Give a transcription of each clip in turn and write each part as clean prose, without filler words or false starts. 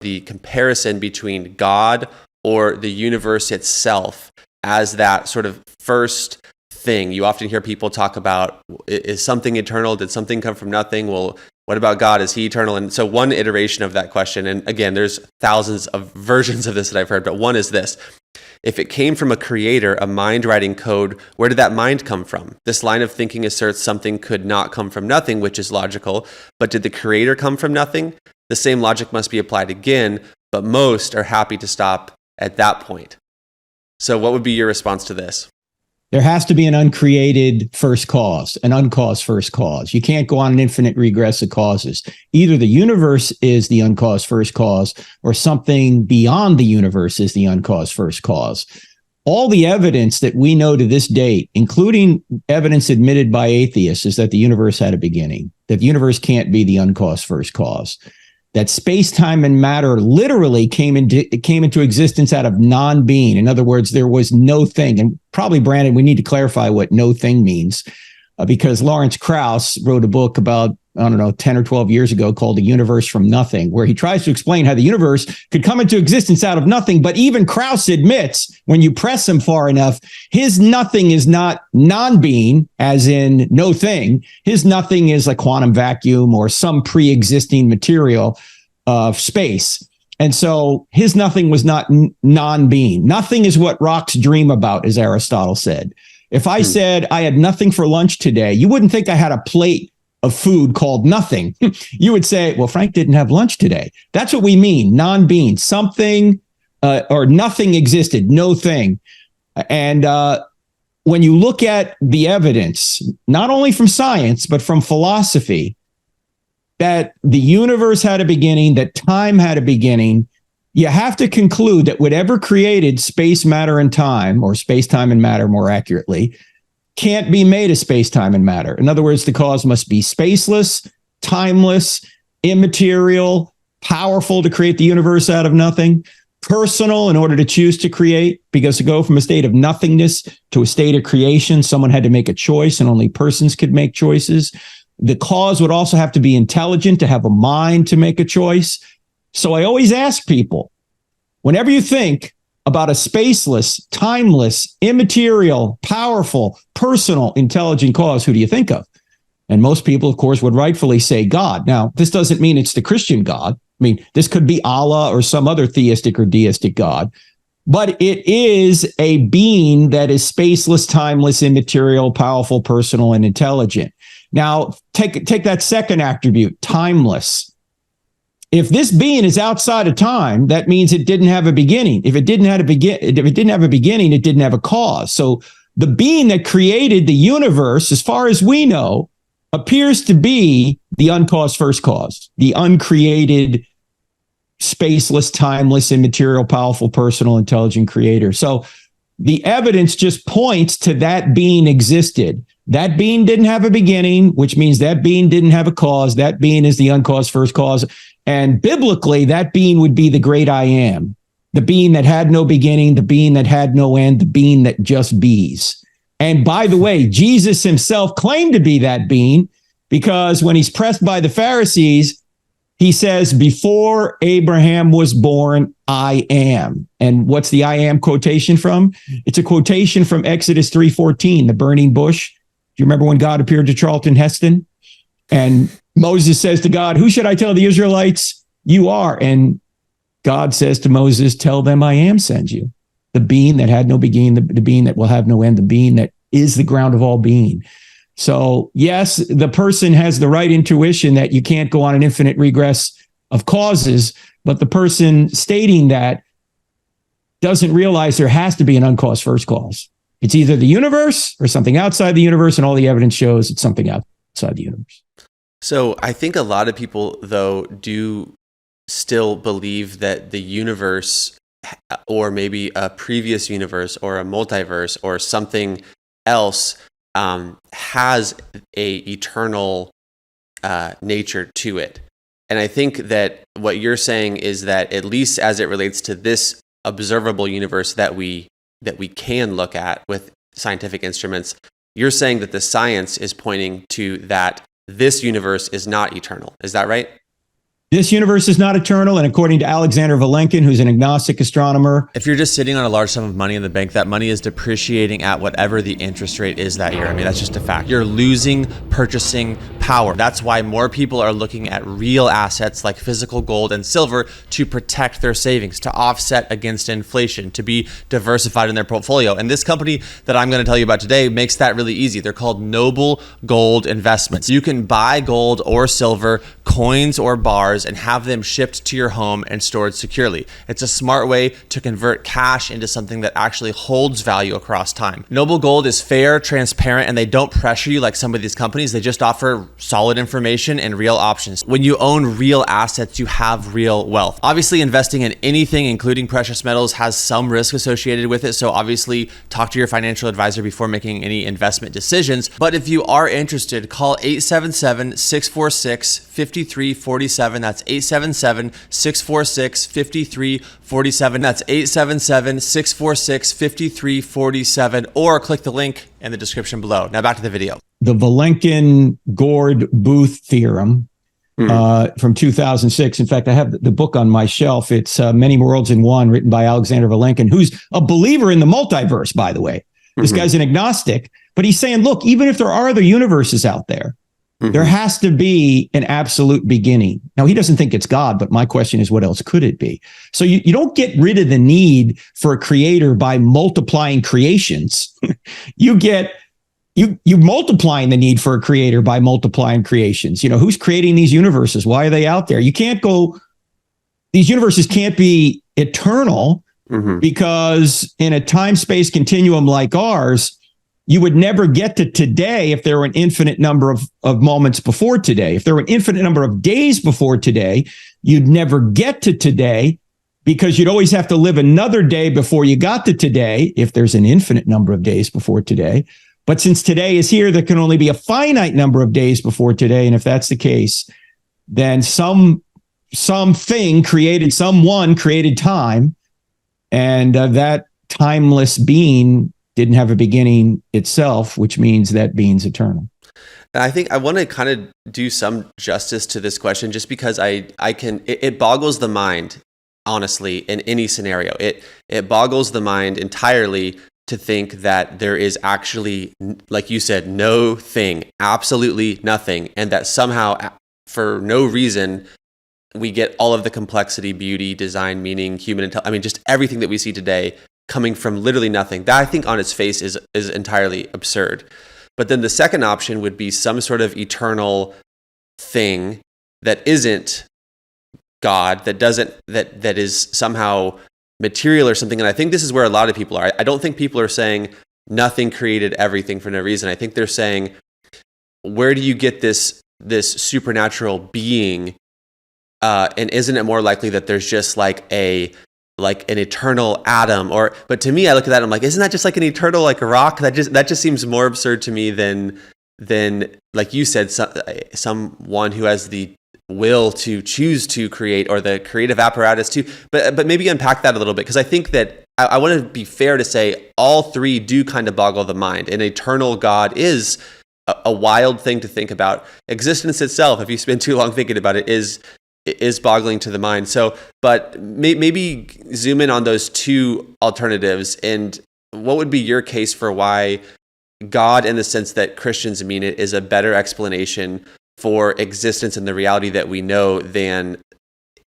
the comparison between God or the universe itself as that sort of first thing. You often hear people talk about, is something eternal? Did something come from nothing? Well, what about God? Is he eternal? And so one iteration of that question, and again, there's thousands of versions of this that I've heard, but one is this. If it came from a creator, a mind writing code, where did that mind come from? This line of thinking asserts something could not come from nothing, which is logical, but did the creator come from nothing? The same logic must be applied again, but most are happy to stop at that point. So what would be your response to this? There has to be an uncreated first cause, an uncaused first cause. You can't go on an infinite regress of causes. Either the universe is the uncaused first cause, or something beyond the universe is the uncaused first cause. All the evidence that we know to this date, including evidence admitted by atheists, is that the universe had a beginning, that the universe can't be the uncaused first cause, that space, time, and matter literally came into existence out of non-being. In other words, there was no thing. And probably, Brandon, we need to clarify what no thing means, because Lawrence Krauss wrote a book about, 10 or 12 years ago called The Universe from Nothing, where he tries to explain how the universe could come into existence out of nothing. But even Krauss admits, when you press him far enough, his nothing is not non-being, as in no thing. His nothing is like quantum vacuum or some pre-existing material of space. And so his nothing was not non-being. Nothing is what rocks dream about, as Aristotle said. If I said I had nothing for lunch today, you wouldn't think I had a plate of food called nothing. You would say, well, Frank didn't have lunch today. That's what we mean, non-being. Something or nothing existed, no thing. And when you look at the evidence, not only from science, but from philosophy, that the universe had a beginning, that time had a beginning, you have to conclude that whatever created space, matter, and time, or space, time, and matter more accurately, can't be made of space, time, and matter. In other words, the cause must be spaceless, timeless, immaterial, powerful to create the universe out of nothing, personal in order to choose to create, because to go from a state of nothingness to a state of creation, someone had to make a choice, and only persons could make choices. The cause would also have to be intelligent, to have a mind to make a choice. So I always ask people, whenever you think about a spaceless, timeless, immaterial, powerful, personal, intelligent cause, who do you think of? And most people, of course, would rightfully say God. Now, this doesn't mean it's the Christian God. I mean, this could be Allah or some other theistic or deistic God, but it is a being that is spaceless, timeless, immaterial, powerful, personal, and intelligent. Now, take that second attribute, timeless. If this being is outside of time, that means it didn't have a beginning. If it didn't have a beginning, it didn't have a cause. So the being that created the universe, as far as we know, appears to be the uncaused first cause, the uncreated, spaceless, timeless, immaterial, powerful, personal, intelligent creator. So the evidence just points to that being existed. That being didn't have a beginning, which means that being didn't have a cause. That being is the uncaused first cause. And biblically, that being would be the great I am, the being that had no beginning, the being that had no end, the being that just bees. And by the way, Jesus himself claimed to be that being, because when he's pressed by the Pharisees, he says, before Abraham was born, I am. And what's the I am quotation from? It's a quotation from Exodus 3:14, the burning bush. Do you remember when God appeared to Charlton Heston? And Moses says to God, who should I tell the Israelites you are? And God says to Moses, tell them I am sends you. The being that had no beginning, the being that will have no end, the being that is the ground of all being. So yes, the person has the right intuition that you can't go on an infinite regress of causes, but the person stating that doesn't realize there has to be an uncaused first cause. It's either the universe or something outside the universe, and all the evidence shows it's something outside the universe. So I think a lot of people, though, do still believe that the universe, or maybe a previous universe or a multiverse or something else, has a eternal nature to it. And I think that what you're saying is that, at least as it relates to this observable universe that we can look at with scientific instruments, you're saying that the science is pointing to that this universe is not eternal. Is that right? This universe is not eternal, and according to Alexander Vilenkin, who's an agnostic astronomer, if you're just sitting on a large sum of money in the bank, that money is depreciating at whatever the interest rate is that year. I mean, that's just a fact. You're losing purchasing power. That's why more people are looking at real assets like physical gold and silver to protect their savings, to offset against inflation, to be diversified in their portfolio. And this company that I'm going to tell you about today makes that really easy. They're called Noble Gold Investments. You can buy gold or silver, coins or bars, and have them shipped to your home and stored securely. It's a smart way to convert cash into something that actually holds value across time. Noble Gold is fair, transparent, and they don't pressure you like some of these companies. They just offer solid information and real options. When you own real assets, you have real wealth. Obviously, investing in anything, including precious metals, has some risk associated with it. So obviously, talk to your financial advisor before making any investment decisions. But if you are interested, call 877-646-5347. That's 877-646-5347. That's 877-646-5347, or click the link in the description below. Now back to the video. The Vilenkin-Gord-Booth theorem from 2006. In fact, I have the book on my shelf. It's Many Worlds in One, written by Alexander Vilenkin, who's a believer in the multiverse, by the way. This guy's an agnostic, but he's saying, look, even if there are other universes out there, there has to be an absolute beginning. Now, he doesn't think it's God, but my question is, what else could it be? So you don't get rid of the need for a creator by multiplying creations. You multiplying the need for a creator by multiplying creations. You know, who's creating these universes? Why are they out there? You can't go, these universes can't be eternal because in a time-space continuum like ours, you would never get to today if there were an infinite number of moments before today. If there were an infinite number of days before today, you'd never get to today because you'd always have to live another day before you got to today if there's an infinite number of days before today. But since today is here, there can only be a finite number of days before today. And if that's the case, then someone created time, and that timeless being didn't have a beginning itself, which means that being's eternal. And I think I want to kind of do some justice to this question, just because it boggles the mind, honestly, in any scenario. It boggles the mind entirely to think that there is actually, like you said, no thing, absolutely nothing, and that somehow, for no reason, we get all of the complexity, beauty, design, meaning, human intelligence. I mean, just everything that we see today coming from literally nothing. That, I think, on its face is entirely absurd. But then the second option would be some sort of eternal thing that isn't God, that is somehow material or something. And I think this is where a lot of people are. I don't think people are saying nothing created everything for no reason. I think they're saying, where do you get this supernatural being? And isn't it more likely that there's just like an eternal atom? But to me, I look at that and I'm like, isn't that just like an eternal, like a rock? That just seems more absurd to me than like you said, someone who has the will to choose to create, or the creative apparatus to. But maybe unpack that a little bit, because I think that I want to be fair to say all three do kind of boggle the mind. An eternal God is a wild thing to think about. Existence itself, if you spend too long thinking about it, is boggling to the mind. So, but maybe zoom in on those two alternatives, and what would be your case for why God, in the sense that Christians mean it, is a better explanation for existence and the reality that we know than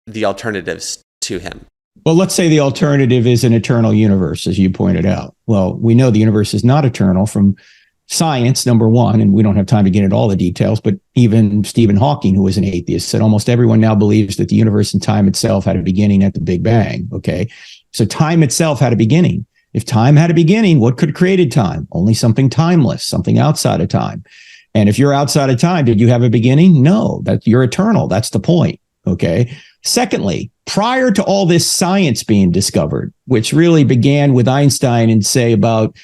the alternatives to him? Well, let's say the alternative is an eternal universe, as you pointed out. Well, we know the universe is not eternal from science, number one, and we don't have time to get into all the details, but even Stephen Hawking, who was an atheist, said almost everyone now believes that the universe and time itself had a beginning at the Big Bang, okay? So time itself had a beginning. If time had a beginning, what could have created time? Only something timeless, something outside of time. And if you're outside of time, did you have a beginning? No, you're eternal. That's the point, okay? Secondly, prior to all this science being discovered, which really began with Einstein in, say, about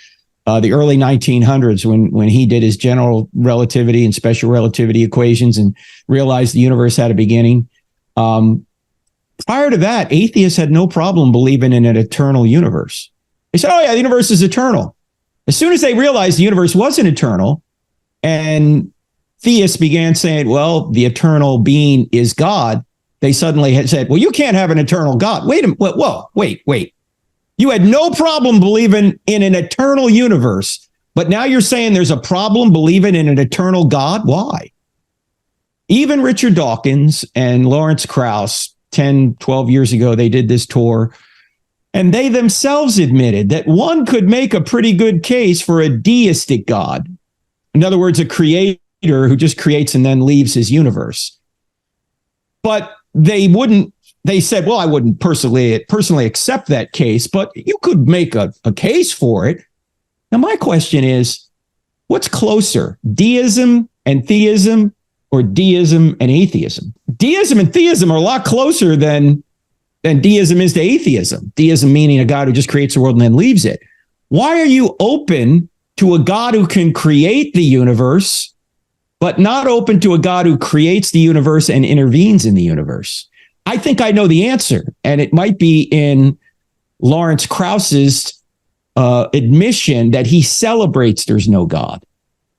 the early 1900s, when he did his general relativity and special relativity equations and realized the universe had a beginning. Prior to that, atheists had no problem believing in an eternal universe. They said, oh yeah, the universe is eternal. As soon as they realized the universe wasn't eternal, and theists began saying, well, the eternal being is God, they suddenly had said, well, you can't have an eternal God. Wait a minute. Whoa, wait. You had no problem believing in an eternal universe, but now you're saying there's a problem believing in an eternal God? Why? Even Richard Dawkins and Lawrence Krauss, 10, 12 years ago, they did this tour, and they themselves admitted that one could make a pretty good case for a deistic God. In other words, a creator who just creates and then leaves his universe. But they said, well, I wouldn't personally accept that case, but you could make a case for it. Now, my question is, what's closer, deism and theism or deism and atheism? Deism and theism are a lot closer than deism is to atheism. Deism meaning a God who just creates the world and then leaves it. Why are you open to a God who can create the universe, but not open to a God who creates the universe and intervenes in the universe? I think I know the answer, and it might be in Lawrence Krauss's admission that he celebrates there's no God.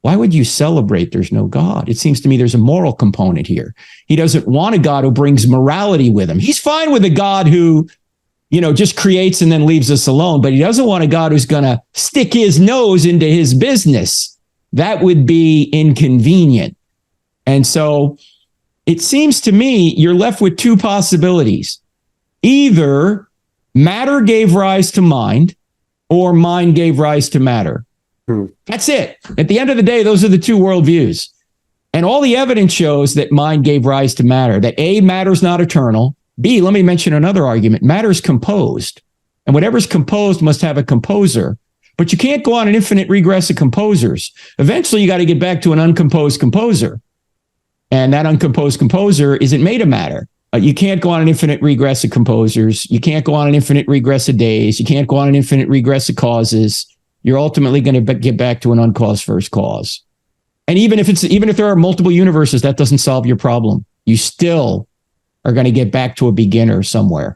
Why would you celebrate there's no God? It seems to me there's a moral component here. He doesn't want a God who brings morality with him. He's fine with a God who, just creates and then leaves us alone, but he doesn't want a God who's going to stick his nose into his business. That would be inconvenient. And so it seems to me you're left with two possibilities. Either matter gave rise to mind or mind gave rise to matter. That's it. At the end of the day, those are the two worldviews. And all the evidence shows that mind gave rise to matter, that A, matter's not eternal. B, let me mention another argument. Matter's composed. And whatever's composed must have a composer. But you can't go on an infinite regress of composers. Eventually, you got to get back to an uncomposed composer. And that uncomposed composer isn't made of matter. You can't go on an infinite regress of composers. You can't go on an infinite regress of days. You can't go on an infinite regress of causes. You're ultimately going to get back to an uncaused first cause. And even if there are multiple universes, that doesn't solve your problem. You still are going to get back to a beginner somewhere.